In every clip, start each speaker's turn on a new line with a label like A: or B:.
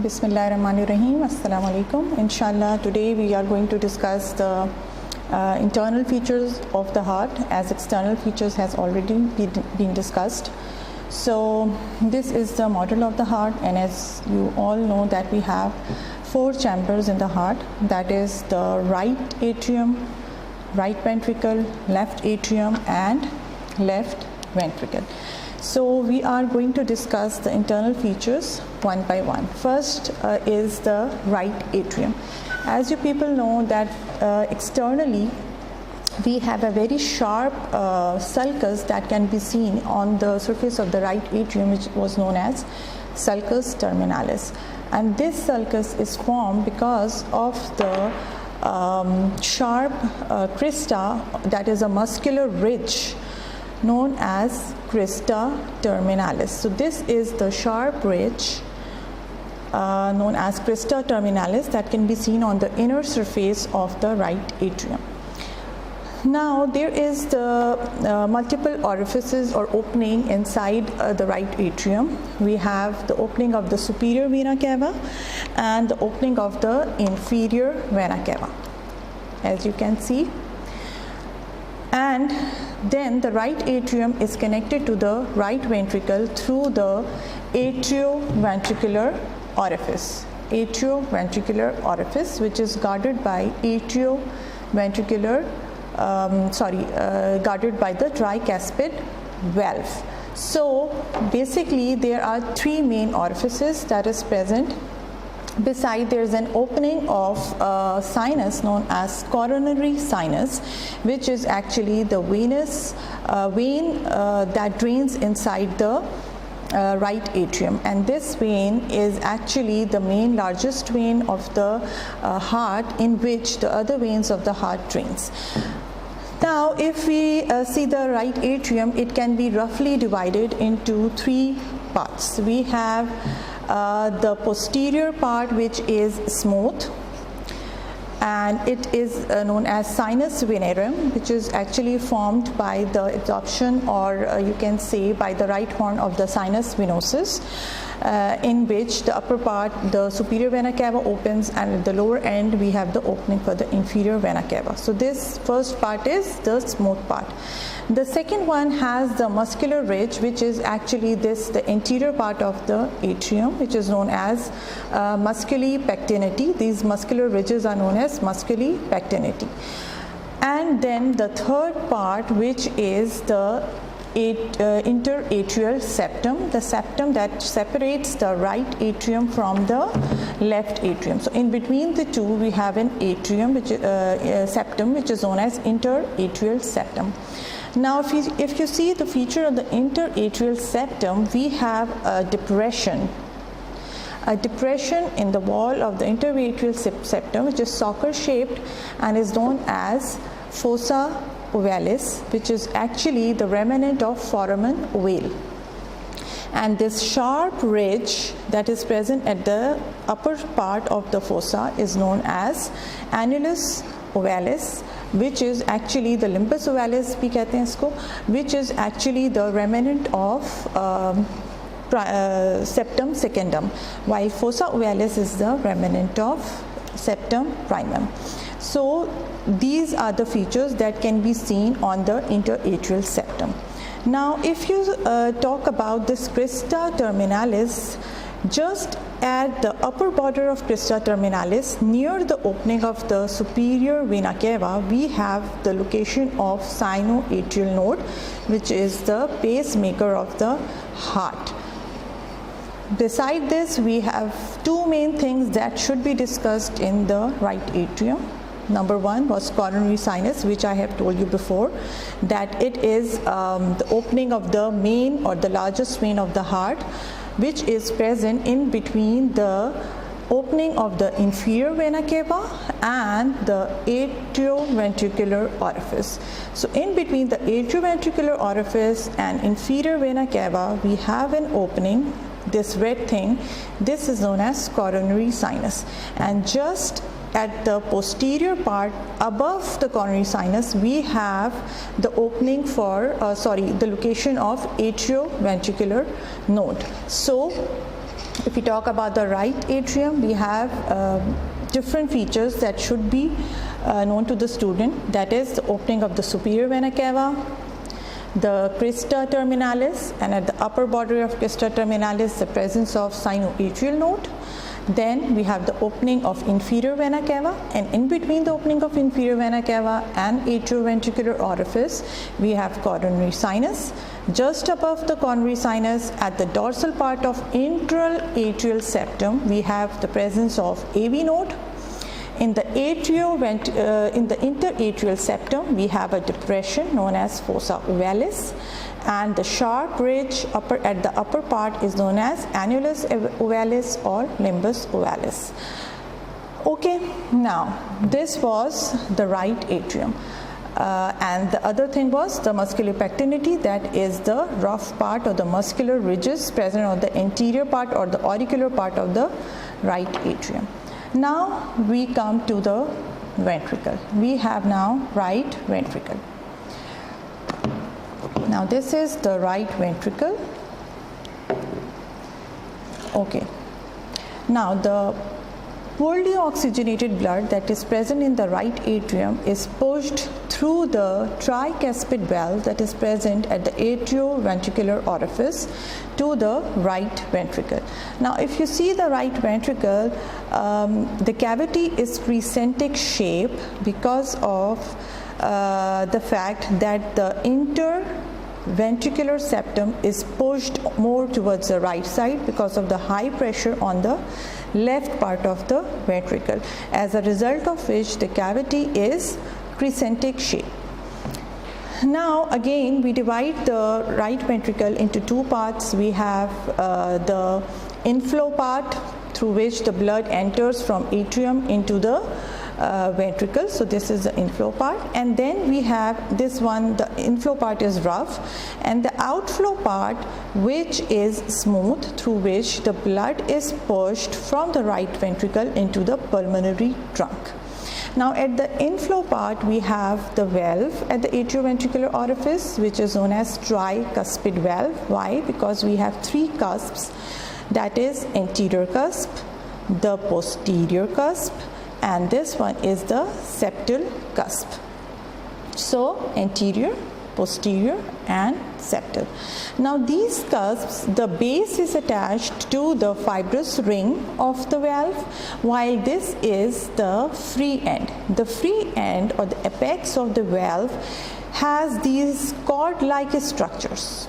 A: Bismillahirrahmanirrahim. Assalamu alaikum. Inshallah, today we are going to discuss the internal features of the heart, as external features has already been discussed. So this is the model of the heart, and as you all know that we have 4 chambers in the heart, that is the right atrium, right ventricle, left atrium and left ventricle. So we are going to discuss the internal features one by one. First is the right atrium. As you people know that externally we have a very sharp sulcus that can be seen on the surface of the right atrium, which was known as sulcus terminalis. And this sulcus is formed because of the sharp crista, that is a muscular ridge known as crista terminalis. So this is the sharp ridge known as crista terminalis that can be seen on the inner surface of the right atrium. Now there is the multiple orifices or opening inside the right atrium. We have the opening of the superior vena cava and the opening of the inferior vena cava, as you can see. And then the right atrium is connected to the right ventricle through the atrioventricular orifice. Atrioventricular orifice, which is guarded by guarded by the tricuspid valve. So basically there are 3 main orifices that is present. Beside, there is an opening of sinus known as coronary sinus, which is actually the venous vein that drains inside the right atrium, and this vein is actually the main largest vein of the heart, in which the other veins of the heart drains. Now if we see the right atrium, it can be roughly divided into 3 parts. We have the posterior part, which is smooth, and it is known as sinus venerum, which is actually formed by the absorption, or you can say by the right horn of the sinus venosus, in which the upper part, the superior vena cava, opens, and at the lower end we have the opening for the inferior vena cava. So this first part is the smooth part. The second one has the muscular ridge, which is actually the anterior part of the atrium, which is known as musculi pectinati. These muscular ridges are known as musculi pectinati. And then the third part, which is the interatrial septum, the septum that separates the right atrium from the left atrium. So in between the two we have an atrium, which septum, which is known as interatrial septum. Now if you see the feature of the interatrial septum, we have a depression in the wall of the interatrial septum, which is saucer shaped and is known as fossa ovalis, which is actually the remnant of foramen ovale. And this sharp ridge that is present at the upper part of the fossa is known as annulus ovalis, which is actually the limbus ovalis bhi kehte hain isko, which is actually the remnant of septum secundum, while fossa ovalis is the remnant of septum primum. So these are the features that can be seen on the interatrial septum. Now if you talk about this crista terminalis, just at the upper border of crista terminalis, near the opening of the superior vena cava, we have the location of sinoatrial node, which is the pacemaker of the heart. Beside this, we have 2 main things that should be discussed in the right atrium. Number 1 was coronary sinus, which I have told you before, that it is the opening of the main or the largest vein of the heart, which is present in between the opening of the inferior vena cava and the atrioventricular orifice. So in between the atrioventricular orifice and inferior vena cava, we have an opening, this red thing. This is known as coronary sinus, and just at the posterior part above the coronary sinus, we have the opening for the location of atrioventricular node. So If we talk about the right atrium, we have different features that should be known to the student. That is the opening of the superior vena cava, the crista terminalis, and at the upper border of crista terminalis the presence of sinoatrial node. Then we have the opening of inferior vena cava, and in between the opening of inferior vena cava and atrioventricular orifice we have coronary sinus. Just above the coronary sinus at the dorsal part of interatrial septum we have the presence of AV node. In the interatrial septum we have a depression known as fossa ovalis, and the sharp ridge at the upper part is known as annulus ovalis or limbus ovalis. Okay, now this was the right atrium. And the other thing was the musculopectinity, that is the rough part or the muscular ridges present on the anterior part or the auricular part of the right atrium. Now we come to the ventricle. We have now right ventricle. Now this is the right ventricle. Okay. Now the poorly oxygenated blood that is present in the right atrium is pushed through the tricuspid valve that is present at the atrioventricular orifice to the right ventricle. Now if you see the right ventricle, the cavity is crescentic shape because of the fact that the interventricular septum is pushed more towards the right side because of the high pressure on the left part of the ventricle, as a result of which the cavity is crescentic shape. Now again we divide the right ventricle into two parts. We have the inflow part through which the blood enters from atrium into the ventricle. So this is the inflow part, and then we have this one, the inflow part is rough, and the outflow part which is smooth, through which the blood is pushed from the right ventricle into the pulmonary trunk. Now at the inflow part we have the valve at the atrioventricular orifice which is known as tricuspid valve. Why? Because we have three cusps, that is anterior cusp, the posterior cusp, and this one is the septal cusp. So anterior, posterior and septal. Now these cusps, the base is attached to the fibrous ring of the valve, while this is the free end. The free end or the apex of the valve has these cord-like structures.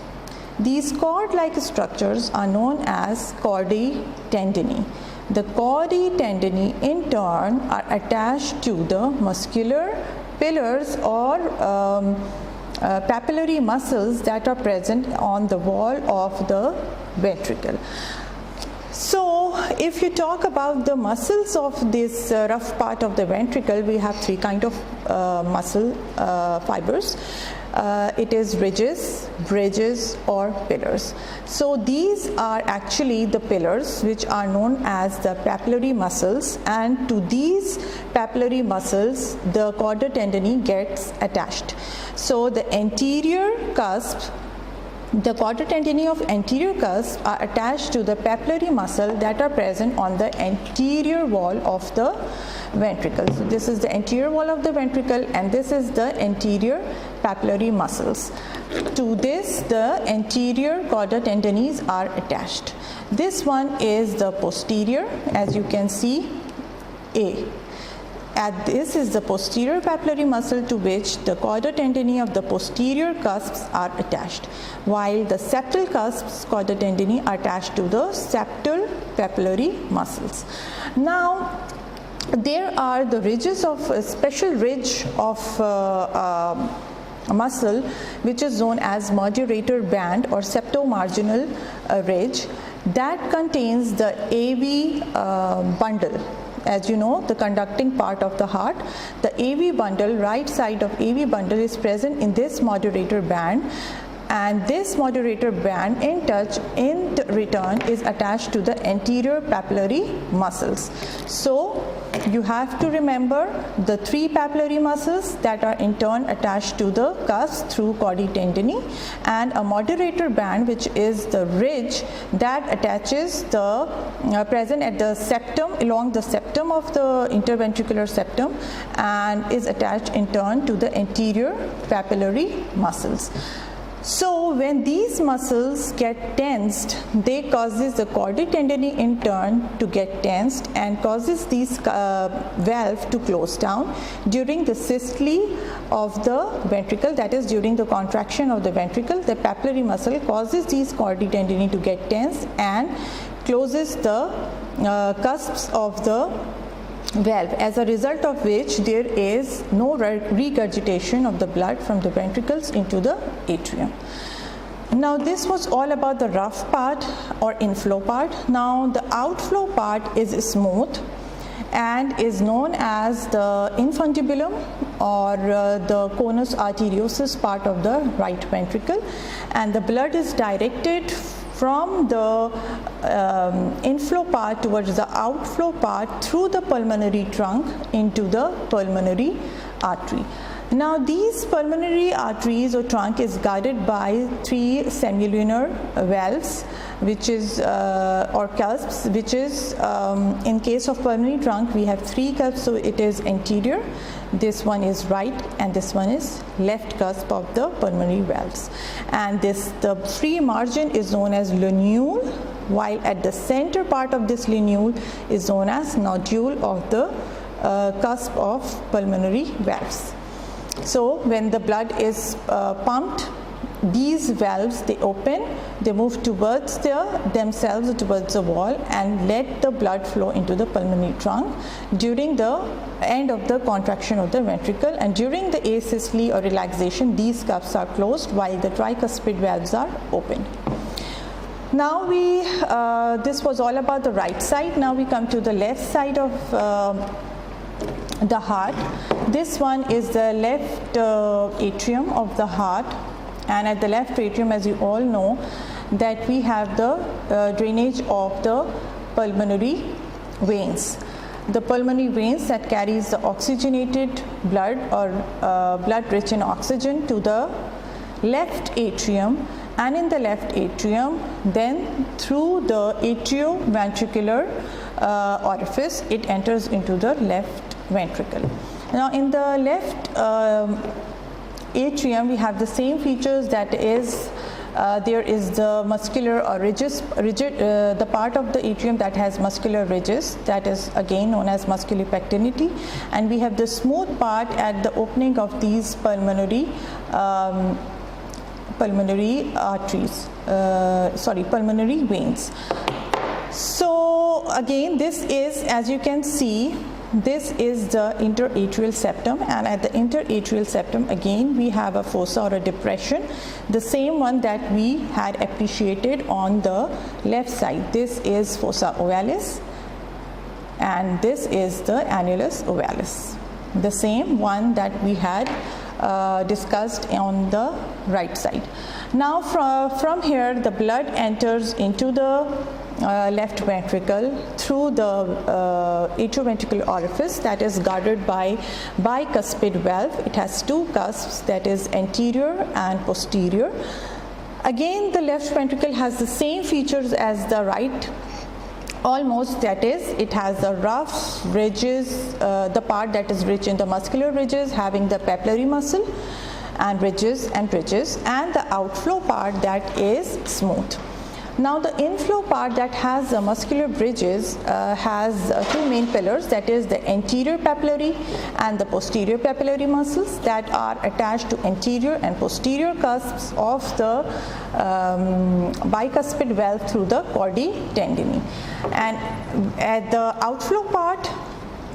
A: These cord-like structures are known as chordae tendineae. The chordae tendineae in turn are attached to the muscular pillars or papillary muscles that are present on the wall of the ventricle. So if you talk about the muscles of this rough part of the ventricle, we have three kind of muscle fibers. It is ridges, bridges or pillars. So these are actually the pillars which are known as the papillary muscles, and to these papillary muscles the chordae tendineae gets attached. So the anterior cusp, the chordae tendineae of anterior cusp are attached to the papillary muscle that are present on the anterior wall of the ventricle. So this is the anterior wall of the ventricle and this is the anterior papillary muscles. To this the anterior chordae tendineae are attached. This one is the posterior, as you can see, A. At this is the posterior papillary muscle to which the chordae tendineae of the posterior cusps are attached, while the septal cusps chordae tendineae are attached to the septal papillary muscles. Now there are the ridges of a special ridge of muscle which is known as moderator band or septomarginal ridge that contains the AV bundle. As you know, the conducting part of the heart, the AV bundle, right side of AV bundle is present in this moderator band, and this moderator band in return is attached to the anterior papillary muscles. So you have to remember the 3 papillary muscles that are in turn attached to the cusp through chordae tendineae, and a moderator band, which is the ridge that attaches the present at the septum, along the septum of the interventricular septum, and is attached in turn to the anterior papillary muscles. So when these muscles get tensed, they causes the chordae tendineae in turn to get tensed and causes these valve to close down during the systole of the ventricle, that is during the contraction of the ventricle. The papillary muscle causes these chordae tendineae to get tense and closes the cusps of the valve, as a result of which there is no regurgitation of the blood from the ventricles into the atrium. Now this was all about the rough part or inflow part. Now the outflow part is smooth and is known as the infundibulum or the conus arteriosus part of the right ventricle, and the blood is directed from the inflow part towards the outflow part through the pulmonary trunk into the pulmonary artery. Now these pulmonary arteries or trunk is guarded by 3 semilunar valves, which is or cusps, which is in case of pulmonary trunk we have 3 cusps, so it is anterior, this one is right, and this one is left cusp of the pulmonary valves, and the free margin is known as lunule, while at the center part of this lunule is known as nodule of the cusp of pulmonary valves. So when the blood is pumped, these valves, they open, they move towards themselves towards the wall and let the blood flow into the pulmonary trunk during the end of the contraction of the ventricle, and during the asystole or relaxation these cups are closed while the tricuspid valves are open. Now this was all about the right side. Now we come to the left side of the heart. This one is the left atrium of the heart, and at the left atrium, as you all know, that we have the drainage of the pulmonary veins. The pulmonary veins that carries the oxygenated blood or blood rich in oxygen to the left atrium, and in the left atrium then through the atrioventricular orifice it enters into the left ventricle. Now in the left atrium we have the same features, that is there is the muscular or the part of the atrium that has muscular ridges, that is again known as musculopectinity, and we have the smooth part at the opening of these pulmonary veins. So again, this is, as you can see, this is the interatrial septum, and at the interatrial septum again we have a fossa or a depression, the same one that we had appreciated on the left side. This is fossa ovalis and this is the annulus ovalis, the same one that we had discussed on the right side. Now from here the blood enters into the left ventricle through the atrioventricular orifice that is guarded by bicuspid valve. It has 2 cusps, that is anterior and posterior. Again, the left ventricle has the same features as the right almost, that is it has the rough ridges, the part that is rich in the muscular ridges having the papillary muscle and ridges, and the outflow part that is smooth. Now the inflow part that has the muscular bridges has 2 main pillars, that is the anterior papillary and the posterior papillary muscles that are attached to anterior and posterior cusps of the bicuspid valve through the chordae tendineae. And at the outflow part,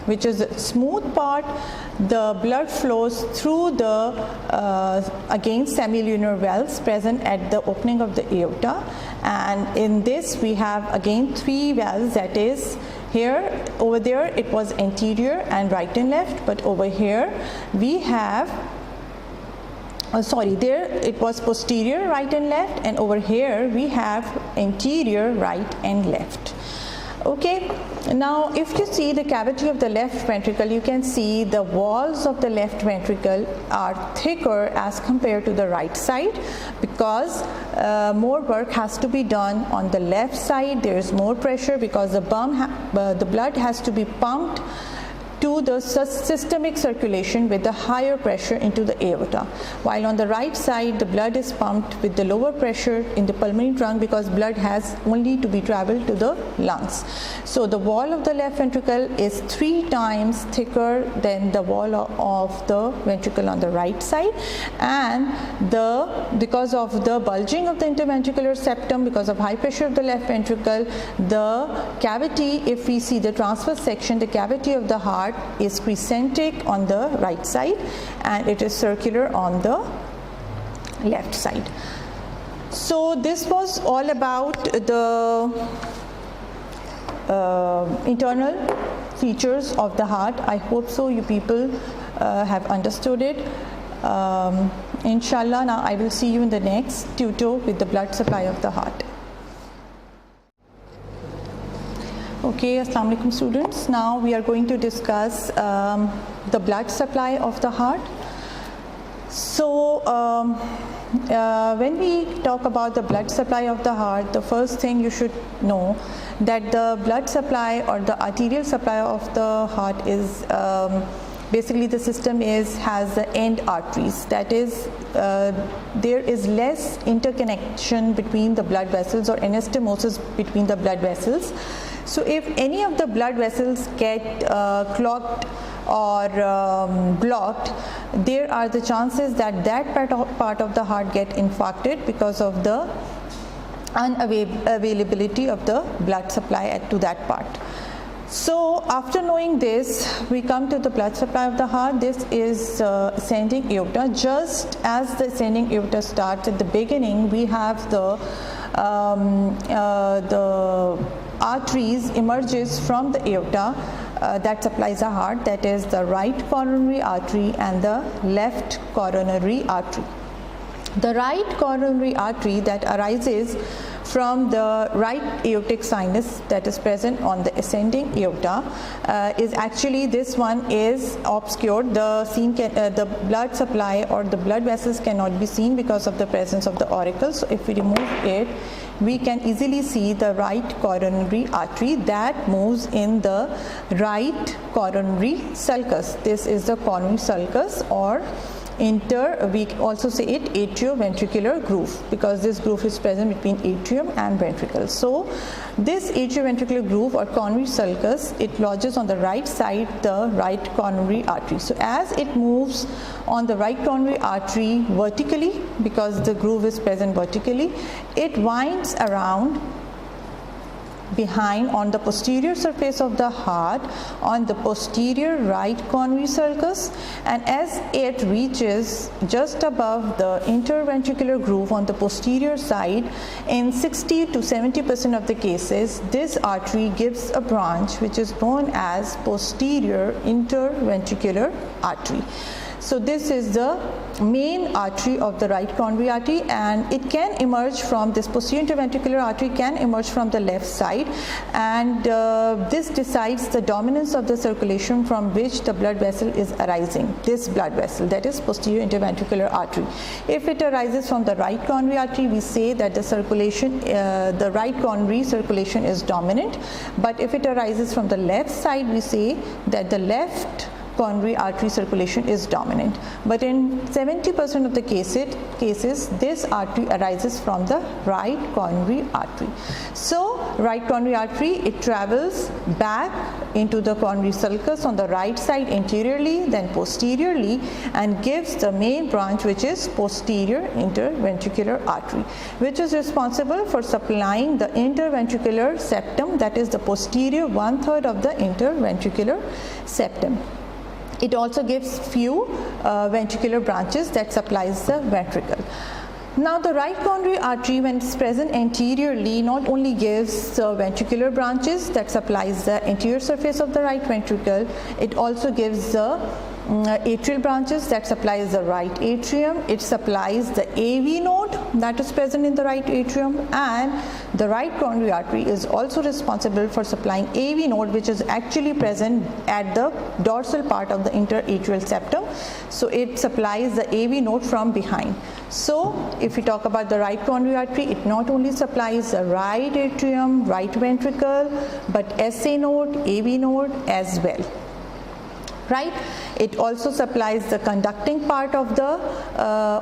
A: which is the smooth part, the blood flows through the again semilunar valves present at the opening of the aorta, and in this we have again 3 valves, that is here, over there it was anterior and right and left, but over here we have there it was posterior right and left, and over here we have anterior right and left. Okay, now if you see the cavity of the left ventricle, you can see the walls of the left ventricle are thicker as compared to the right side, because more work has to be done on the left side. There is more pressure because the blood has to be pumped to the systemic circulation with the higher pressure into the aorta, while on the right side the blood is pumped with the lower pressure in the pulmonary trunk, because blood has only to be traveled to the lungs. So the wall of the left ventricle is 3 times thicker than the wall of the ventricle on the right side, and because of the bulging of the interventricular septum, because of high pressure of the left ventricle, the cavity, if we see the transverse section, the cavity of the heart is crescentic on the right side and it is circular on the left side. So this was all about the internal features of the heart. I hope so you people have understood it. Inshallah, now I will see you in the next tutor with the blood supply of the heart. Okay, Assalamu alaikum students. Now we are going to discuss the blood supply of the heart. So when we talk about the blood supply of the heart, the first thing you should know that the blood supply or the arterial supply of the heart is basically the system has the end arteries. That is, there is less interconnection between the blood vessels or anastomosis between the blood vessels. So if any of the blood vessels get clogged or blocked, there are the chances that part of the heart get infarcted because of the unavailability of the blood supply to that part. So after knowing this, we come to the blood supply of the heart. This is ascending aorta. Just as the ascending aorta starts at the beginning, we have the arteries emerges from the aorta that supplies the heart, that is the right coronary artery and the left coronary artery. The right coronary artery that arises from the right aortic sinus that is present on the ascending aorta is actually, this one is obscured. The blood supply or the blood vessels cannot be seen because of the presence of the auricle. So if we remove it, we can easily see the right coronary artery that moves in the right coronary sulcus. This is the coronary sulcus, or we also say it atrioventricular groove, because this groove is present between atrium and ventricle. So this atrioventricular groove or coronary sulcus, it lodges on the right side, the right coronary artery. So as it moves on the right coronary artery vertically, because the groove is present vertically, it winds around behind on the posterior surface of the heart on the posterior right coronary sulcus, and as it reaches just above the interventricular groove on the posterior side, in 60 to 70% of the cases, this artery gives a branch which is known as posterior interventricular artery. So this is the main artery of the right coronary artery, and it can emerge from this posterior interventricular artery, can emerge from the left side, and this decides the dominance of the circulation from which the blood vessel is arising. This blood vessel, that is posterior interventricular artery. If it arises from the right coronary artery, we say that the circulation, the right coronary circulation is dominant, but if it arises from the left side, we say that the left coronary artery circulation is dominant. But in 70% of the cases, this artery arises from the right coronary artery. So right coronary artery, it travels back into the coronary sulcus on the right side anteriorly, then posteriorly, and gives the main branch, which is posterior interventricular artery, which is responsible for supplying the interventricular septum, that is the posterior 1/3 of the interventricular septum. It also gives few ventricular branches that supplies the ventricle. Now the right coronary artery, when it's present anteriorly, not only gives ventricular branches that supplies the anterior surface of the right ventricle, it also gives the atrial branches that supplies the right atrium. It supplies the AV node that is present in the right atrium, and the right coronary artery is also responsible for supplying AV node, which is actually present at the dorsal part of the interatrial septum. So it supplies the AV node from behind. So if we talk about the right coronary artery, it not only supplies the right atrium, right ventricle, but SA node, AV node as well. Right? It also supplies the conducting part of the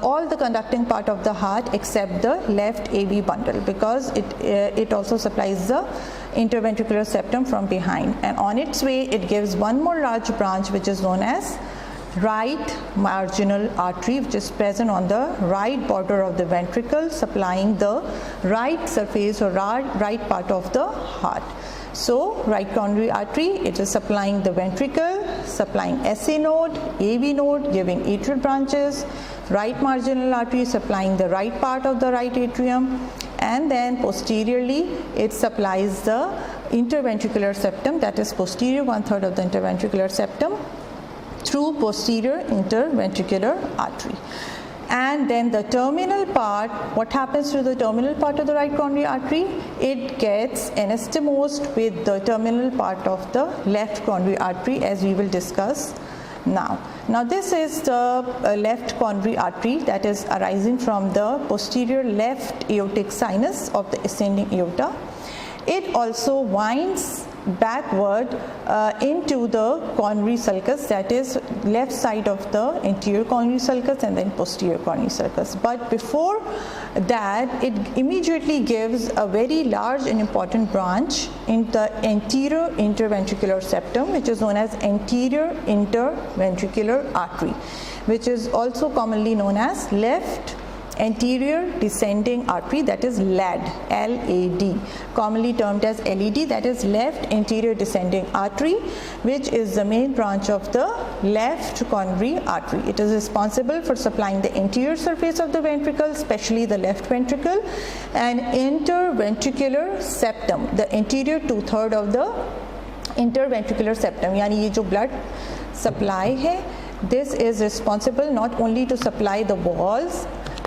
A: all the conducting part of the heart except the left AV bundle, because it also supplies the interventricular septum from behind, and on its way it gives one more large branch which is known as right marginal artery, which is present on the right border of the ventricle, supplying the right surface or right part of the heart. So right coronary artery, it is supplying the ventricle, supplying SA node, AV node, giving atrial branches. Right marginal artery supplying the right part of the right atrium, and then posteriorly it supplies the interventricular septum, that is posterior 1/3 of the interventricular septum, through posterior interventricular artery. And then the terminal part, what happens to the terminal part of the right coronary artery? It gets anastomosed with the terminal part of the left coronary artery, as we will discuss now. Now this is the left coronary artery that is arising from the posterior left aortic sinus of the ascending aorta. It also winds backward into the coronary sulcus, that is left side of the anterior coronary sulcus and then posterior coronary sulcus. But before that, it immediately gives a very large and important branch in the anterior interventricular septum, which is known as anterior interventricular artery, which is also commonly known as left anterior descending artery, that is LAD, LAD, commonly termed as LED, that is left anterior descending artery, which is the main branch of the left coronary artery. It is responsible for supplying the anterior surface of the ventricle, especially the left ventricle, and interventricular septum, the anterior 2/3 of the interventricular septum. यानी ये जो blood supply है, this is responsible not only to supply the walls,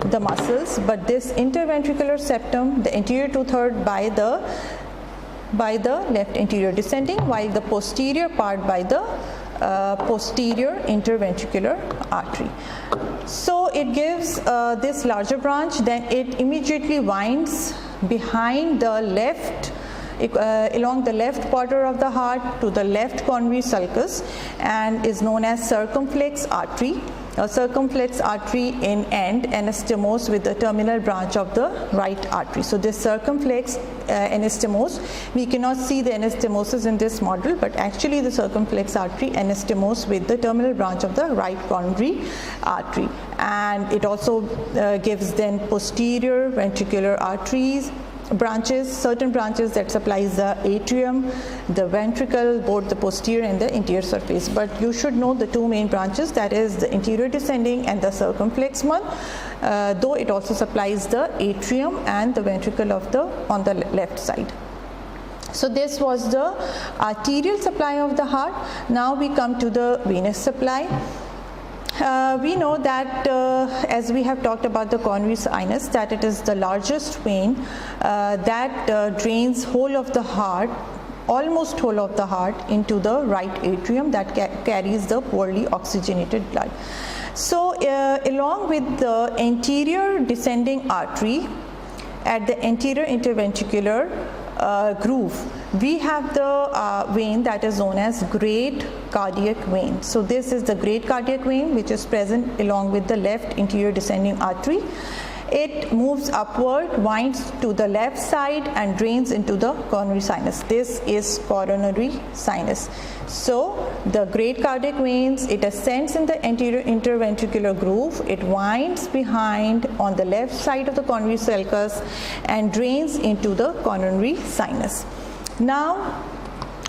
A: the muscles, but this interventricular septum, the anterior 2/3 by the left anterior descending, while the posterior part by the posterior interventricular artery. So it gives this larger branch, then it immediately winds behind the left along the left border of the heart to the left coronary sulcus, and is known as circumflex artery. A circumflex artery in end anastomosed with the terminal branch of the right artery. So this circumflex anastomosed, we cannot see the anastomosis in this model, but actually the circumflex artery anastomosed with the terminal branch of the right coronary artery, and it also gives then posterior ventricular arteries, branches, certain branches that supplies the atrium, the ventricle, both the posterior and the anterior surface. But you should know the two main branches, that is the anterior descending and the circumflex one, though it also supplies the atrium and the ventricle of the on the left side. So this was the arterial supply of the heart. Now we come to the venous supply. We know that as we have talked about the coronary sinus, that it is the largest vein that drains whole of the heart, almost whole of the heart, into the right atrium that carries the poorly oxygenated blood. So along with the anterior descending artery at the anterior interventricular groove, we have the vein that is known as great cardiac vein. So this is the great cardiac vein, which is present along with the left anterior descending artery. It moves upward, winds to the left side and drains into the coronary sinus. This is coronary sinus. So the great cardiac veins, it ascends in the anterior interventricular groove, it winds behind on the left side of the coronary sulcus and drains into the coronary sinus. Now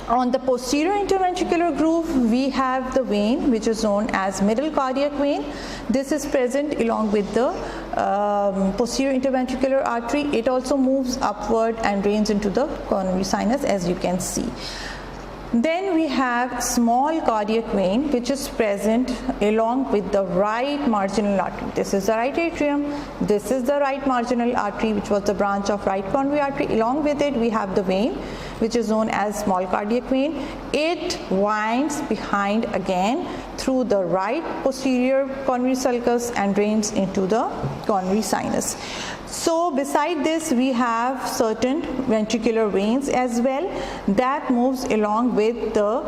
A: on the posterior interventricular groove, we have the vein which is known as middle cardiac vein. This is present along with the posterior interventricular artery. It also moves upward and drains into the coronary sinus, as you can see. Then we have small cardiac vein which is present along with the right marginal artery. This is the right atrium, this is the right marginal artery which was the branch of right coronary artery. Along with it we have the vein which is known as small cardiac vein. It winds behind again through the right posterior coronary sulcus and drains into the coronary sinus. So beside this we have certain ventricular veins as well that moves along with the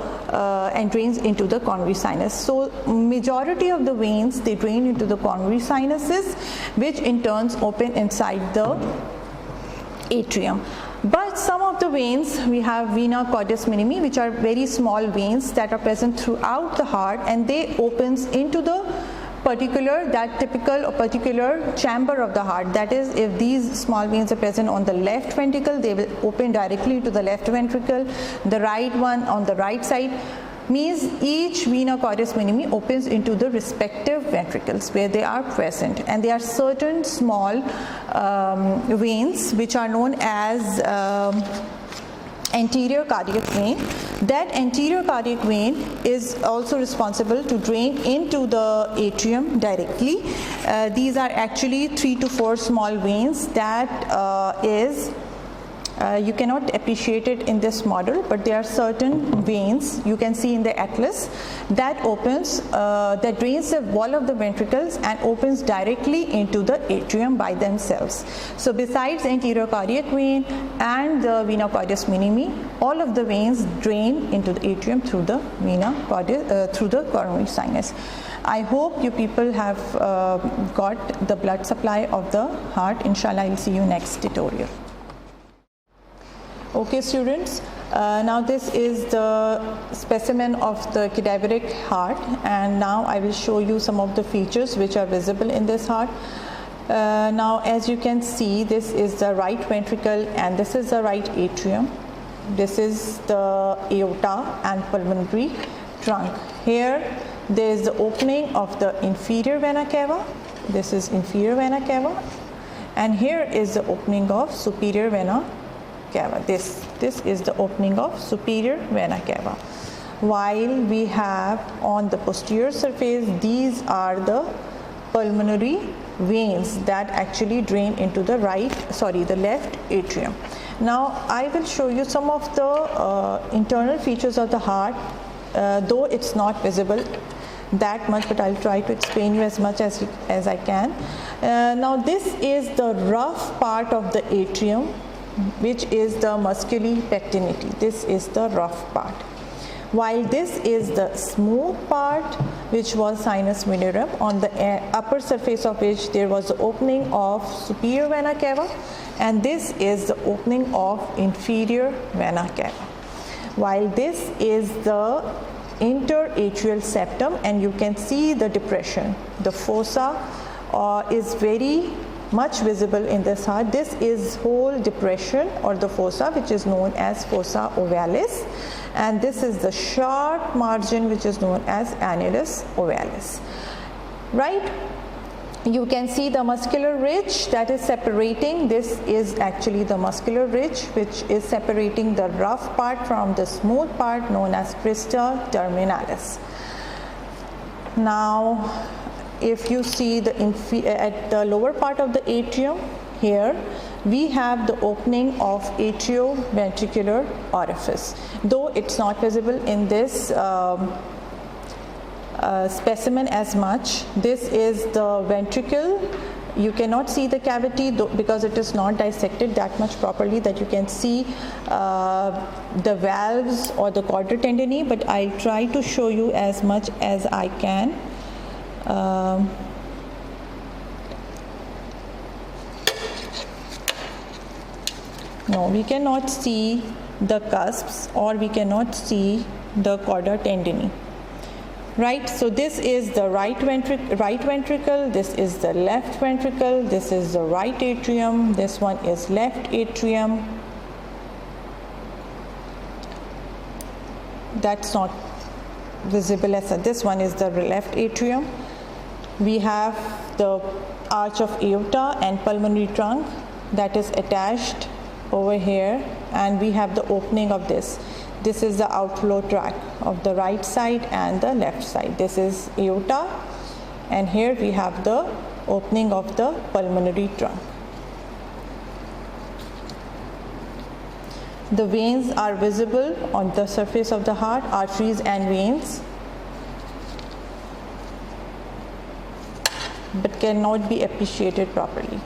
A: and drains into the coronary sinus. So majority of the veins, they drain into the coronary sinuses, which in turns open inside the atrium. But some of the veins, we have vena caudas minimi, which are very small veins that are present throughout the heart, and they opens into the typical or particular chamber of the heart. That is, if these small veins are present on the left ventricle, they will open directly to the left ventricle. The right one on the right side, means each vena caudas minimi opens into the respective ventricles where they are present, and there are certain small veins which are known as anterior cardiac vein. That anterior cardiac vein is also responsible to drain into the atrium directly. These are actually 3 to 4 small veins that you cannot appreciate it in this model, but there are certain veins you can see in the atlas that opens, that drains the wall of the ventricles and opens directly into the atrium by themselves. So besides anterior cardiac vein and the vena caudas minimi, all of the veins drain into the atrium through the vena cauda, through the coronary sinus. I hope you people have got the blood supply of the heart. Inshallah, I will see you next tutorial. Okay students, now this is the specimen of the cadaveric heart, and now I will show you some of the features which are visible in this heart. Now as you can see, this is the right ventricle and this is the right atrium. This is the aorta and pulmonary trunk. Here there is the opening of the inferior vena cava. This is inferior vena cava, and here is the opening of superior vena cava. This is the opening of superior vena cava. While we have on the posterior surface, these are the pulmonary veins that actually drain into the the left atrium. Now I will show you some of the internal features of the heart, though it's not visible that much, but I'll try to explain you as much as I can. Now this is the rough part of the atrium, which is the musculi pectinity. This is the rough part, while this is the smooth part, which was sinus venerum, on the upper surface of which there was the opening of superior vena cava, and this is the opening of inferior vena cava. While this is the interatrial septum, and you can see the depression. The fossa is very much visible in this heart. This is whole depression or the fossa, which is known as fossa ovalis, and this is the sharp margin which is known as annulus ovalis. Right? You can see the muscular ridge that is separating. This is actually the muscular ridge which is separating the rough part from the smooth part, known as crista terminalis. Now if you see at the lower part of the atrium, here we have the opening of atrioventricular orifice, though it's not visible in this specimen as much. This is the ventricle. You cannot see the cavity because it is not dissected that much properly that you can see the valves or the chordae tendineae, but I'll try to show you as much as I can. No, we cannot see the cusps, or we cannot see the chordae tendineae. Right, so this is the right ventricle, this is the left ventricle, this is the right atrium, this one is left atrium. That's not visible as this one is the left atrium. We have the arch of aorta and pulmonary trunk that is attached over here, and we have the opening of this. this is the outflow tract of the right side and the left side. This is aorta, and here we have the opening of the pulmonary trunk. The veins are visible on the surface of the heart, arteries and veins, but cannot be appreciated properly.